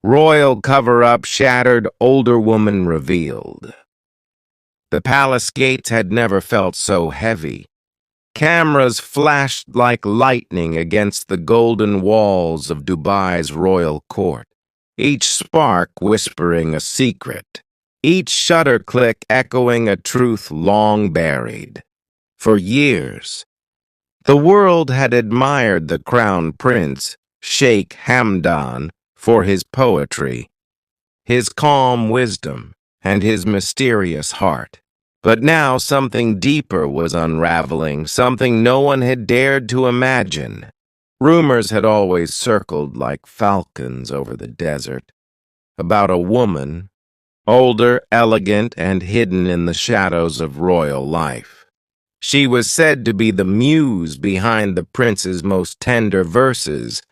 Royal cover-up shattered, older woman revealed. The palace gates had never felt so heavy. Cameras flashed like lightning against the golden walls of Dubai's royal court, each spark whispering a secret, each shutter click echoing a truth long buried. For years, the world had admired the crown prince, Sheikh Hamdan, for his poetry, his calm wisdom, and his mysterious heart. But now something deeper was unraveling, something no one had dared to imagine. Rumors had always circled like falcons over the desert, about a woman, older, elegant, and hidden in the shadows of royal life. She was said to be the muse behind the prince's most tender verses,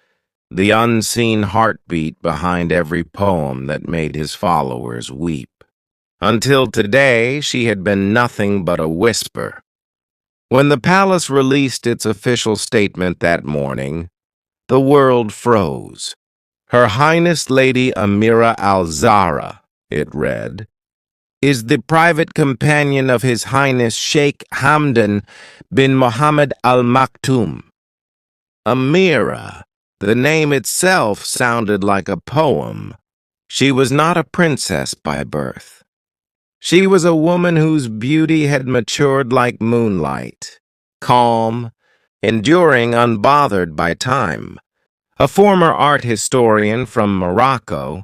the unseen heartbeat behind every poem that made his followers weep. Until today, she had been nothing but a whisper. When the palace released its official statement that morning, the world froze. Her Highness Lady Amira al-Zahra, it read, is the private companion of His Highness Sheikh Hamdan bin Mohammed Al Maktoum. Amira, the name itself sounded like a poem. She was not a princess by birth. She was a woman whose beauty had matured like moonlight, calm, enduring, unbothered by time. A former art historian from Morocco,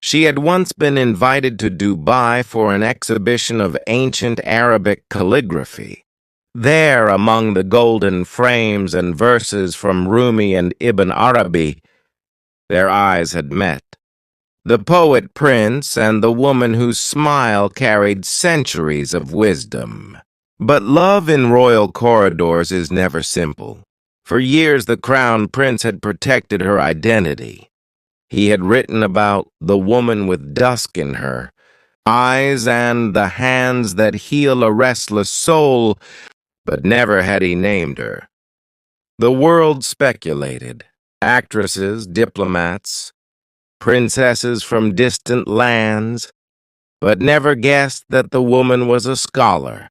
she had once been invited to Dubai for an exhibition of ancient Arabic calligraphy. There, among the golden frames and verses from Rumi and Ibn Arabi, their eyes had met. The poet prince and the woman whose smile carried centuries of wisdom. But love in royal corridors is never simple. For years, the crown prince had protected her identity. He had written about the woman with dusk in her eyes and the hands that heal a restless soul, but never had he named her. The world speculated. Actresses, diplomats, princesses from distant lands, but never guessed that the woman was a scholar,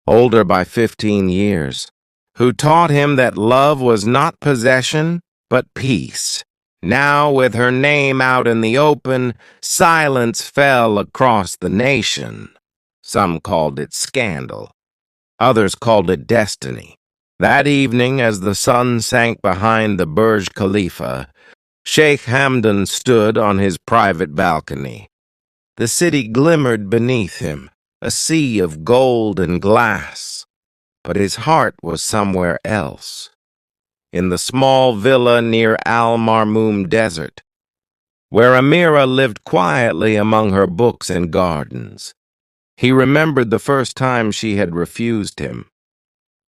older by 15 years, who taught him that love was not possession, but peace. Now, with her name out in the open, silence fell across the nation. Some called it scandal. Others called it destiny. That evening, as the sun sank behind the Burj Khalifa, Sheikh Hamdan stood on his private balcony. The city glimmered beneath him, a sea of gold and glass. But his heart was somewhere else, in the small villa near Al Marmoum Desert, where Amira lived quietly among her books and gardens. He remembered the first time she had refused him.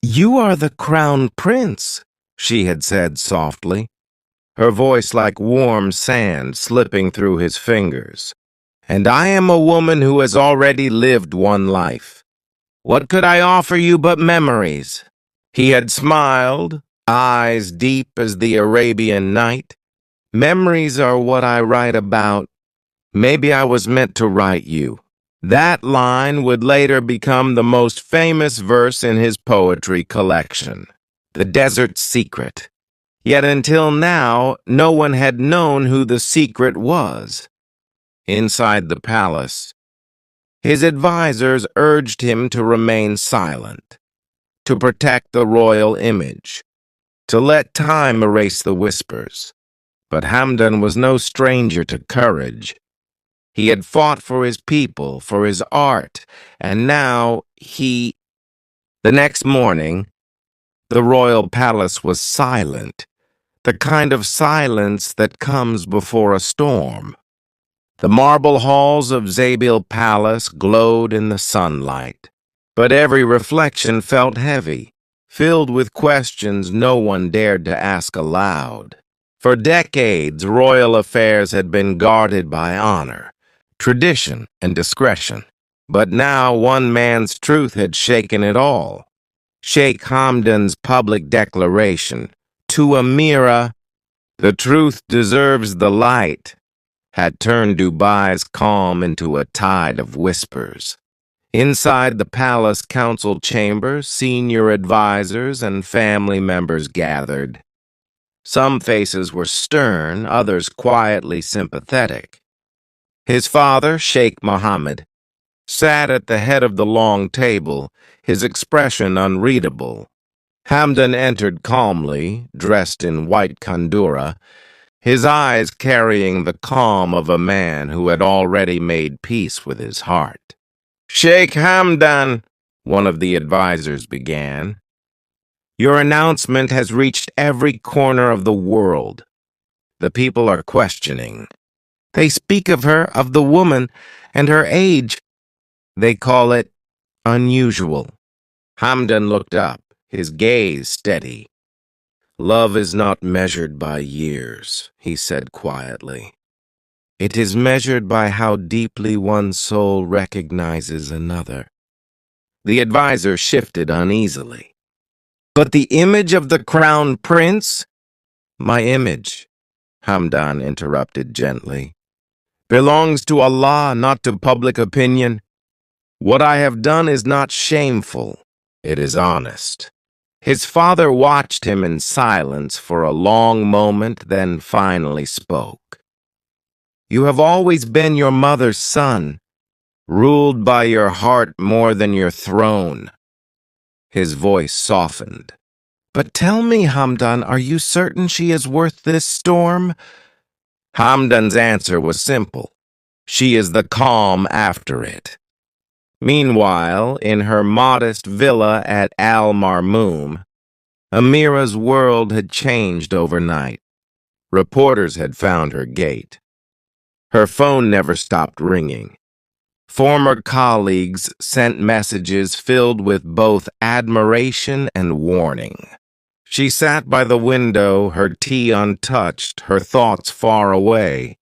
"You are the crown prince," she had said softly, her voice like warm sand slipping through his fingers. "And I am a woman who has already lived one life. What could I offer you but memories?" He had smiled, eyes deep as the Arabian night. "Memories are what I write about. Maybe I was meant to write you." That line would later become the most famous verse in his poetry collection, The Desert Secret. Yet until now, no one had known who the secret was. Inside the palace, his advisors urged him to remain silent, to protect the royal image, to let time erase the whispers. But Hamdan was no stranger to courage. He had fought for his people, for his art, and now The next morning, the royal palace was silent, the kind of silence that comes before a storm. The marble halls of Zabil Palace glowed in the sunlight, but every reflection felt heavy, filled with questions no one dared to ask aloud. For decades, royal affairs had been guarded by honor, tradition, and discretion. But now one man's truth had shaken it all. Sheikh Hamdan's public declaration, "To Amira, the truth deserves the light." had turned Dubai's calm into a tide of whispers. Inside the palace council chamber, senior advisors and family members gathered. Some faces were stern, others quietly sympathetic. His father, Sheikh Mohammed, sat at the head of the long table, his expression unreadable. Hamdan entered calmly, dressed in white kandura, his eyes carrying the calm of a man who had already made peace with his heart. "Sheikh Hamdan," one of the advisors began, "your announcement has reached every corner of the world. The people are questioning. They speak of her, of the woman, and her age. They call it unusual." Hamdan looked up, his gaze steady. "Love is not measured by years," he said quietly. "It is measured by how deeply one soul recognizes another." The advisor shifted uneasily. "But the image of the crown prince?" "My image," Hamdan interrupted gently, "belongs to Allah, not to public opinion. What I have done is not shameful. It is honest." His father watched him in silence for a long moment, then finally spoke. "You have always been your mother's son, ruled by your heart more than your throne." His voice softened. "But tell me, Hamdan, are you certain she is worth this storm?" Hamdan's answer was simple. "She is the calm after it." Meanwhile, in her modest villa at Al Marmoom, Amira's world had changed overnight. Reporters had found her gate. Her phone never stopped ringing. Former colleagues sent messages filled with both admiration and warning. She sat by the window, her tea untouched, her thoughts far away.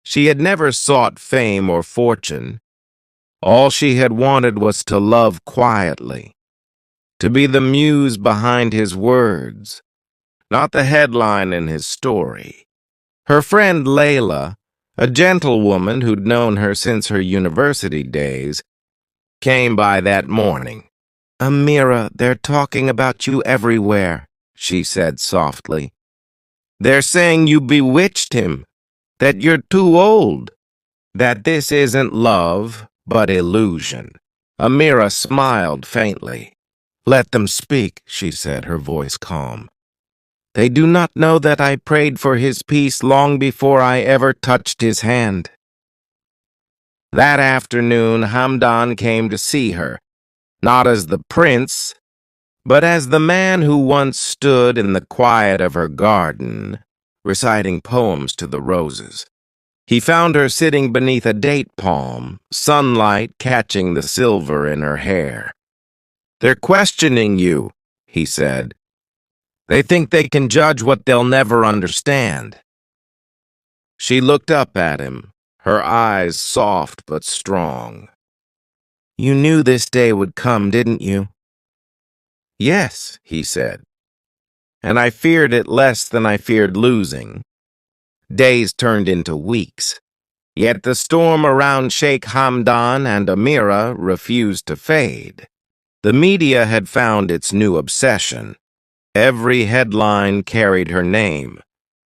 She had never sought fame or fortune. All she had wanted was to love quietly, to be the muse behind his words, not the headline in his story. Her friend Layla, a gentlewoman who'd known her since her university days, came by that morning. "Amira, they're talking about you everywhere," she said softly. "They're saying you bewitched him, that you're too old, that this isn't love, but illusion." Amira smiled faintly. "Let them speak," she said, her voice calm. "They do not know that I prayed for his peace long before I ever touched his hand." That afternoon, Hamdan came to see her, not as the prince, but as the man who once stood in the quiet of her garden, reciting poems to the roses. He found her sitting beneath a date palm, sunlight catching the silver in her hair. "They're questioning you," he said. "They think they can judge what they'll never understand." She looked up at him, her eyes soft but strong. "You knew this day would come, didn't you?" "Yes," he said. "And I feared it less than I feared losing." Days turned into weeks. Yet the storm around Sheikh Hamdan and Amira refused to fade. The media had found its new obsession. Every headline carried her name.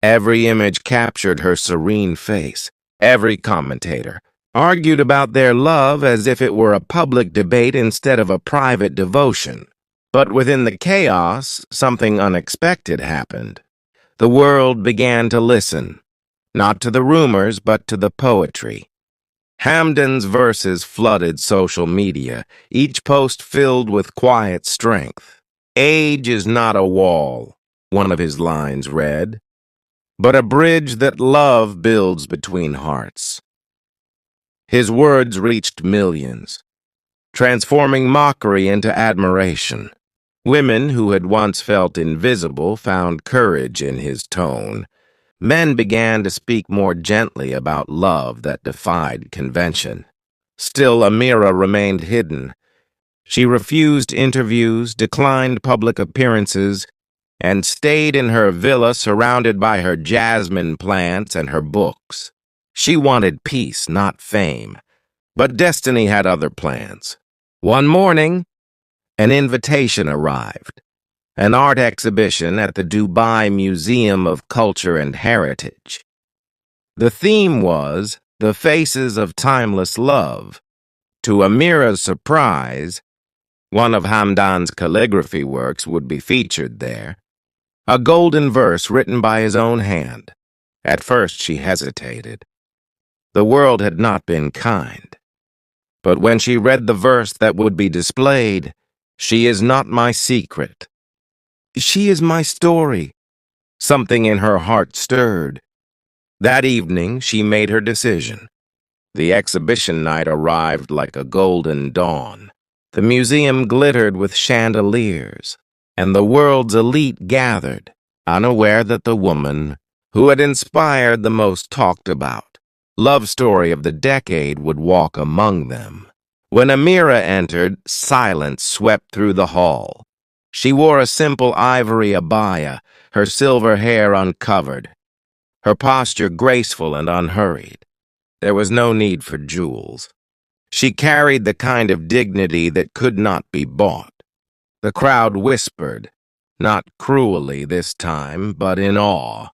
Every image captured her serene face. Every commentator argued about their love as if it were a public debate instead of a private devotion. But within the chaos, something unexpected happened. The world began to listen, not to the rumors, but to the poetry. Hamdan's verses flooded social media, each post filled with quiet strength. "Age is not a wall," one of his lines read, "but a bridge that love builds between hearts." His words reached millions, transforming mockery into admiration. Women who had once felt invisible found courage in his tone. Men began to speak more gently about love that defied convention. Still, Amira remained hidden. She refused interviews, declined public appearances, and stayed in her villa surrounded by her jasmine plants and her books. She wanted peace, not fame. But destiny had other plans. One morning, an invitation arrived. An art exhibition at the Dubai Museum of Culture and Heritage. The theme was The Faces of Timeless Love. To Amira's surprise, one of Hamdan's calligraphy works would be featured there, a golden verse written by his own hand. At first she hesitated. The world had not been kind. But when she read the verse that would be displayed, "She is not my secret. She is my story." Something in her heart stirred. That evening, she made her decision. The exhibition night arrived like a golden dawn. The museum glittered with chandeliers, and the world's elite gathered, unaware that the woman who had inspired the most talked about love story of the decade would walk among them. When Amira entered, silence swept through the hall. She wore a simple ivory abaya, her silver hair uncovered, her posture graceful and unhurried. There was no need for jewels. She carried the kind of dignity that could not be bought. The crowd whispered, not cruelly this time, but in awe.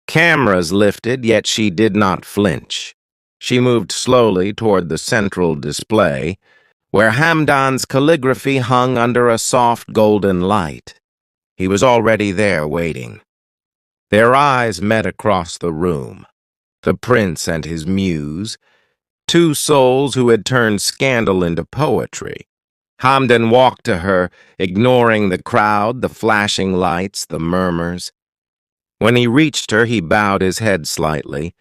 Cameras lifted, yet she did not flinch. She moved slowly toward the central display, where Hamdan's calligraphy hung under a soft golden light. He was already there waiting. Their eyes met across the room. The prince and his muse, two souls who had turned scandal into poetry. Hamdan walked to her, ignoring the crowd, the flashing lights, the murmurs. When he reached her, he bowed his head slightly,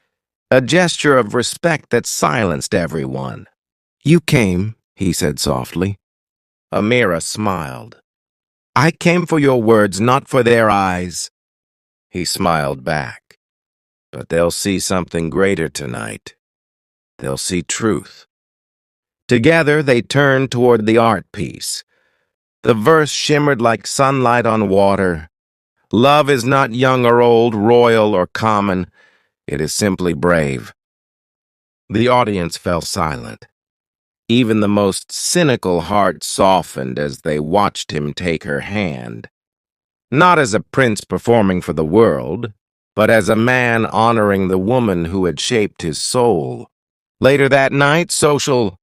a gesture of respect that silenced everyone. "You came," he said softly. Amira smiled. "I came for your words, not for their eyes." He smiled back. "But they'll see something greater tonight. They'll see truth." Together, they turned toward the art piece. The verse shimmered like sunlight on water. Love is not young or old, royal or common. It is simply brave. The audience fell silent. Even the most cynical heart softened as they watched him take her hand. Not as a prince performing for the world, but as a man honoring the woman who had shaped his soul. Later that night, social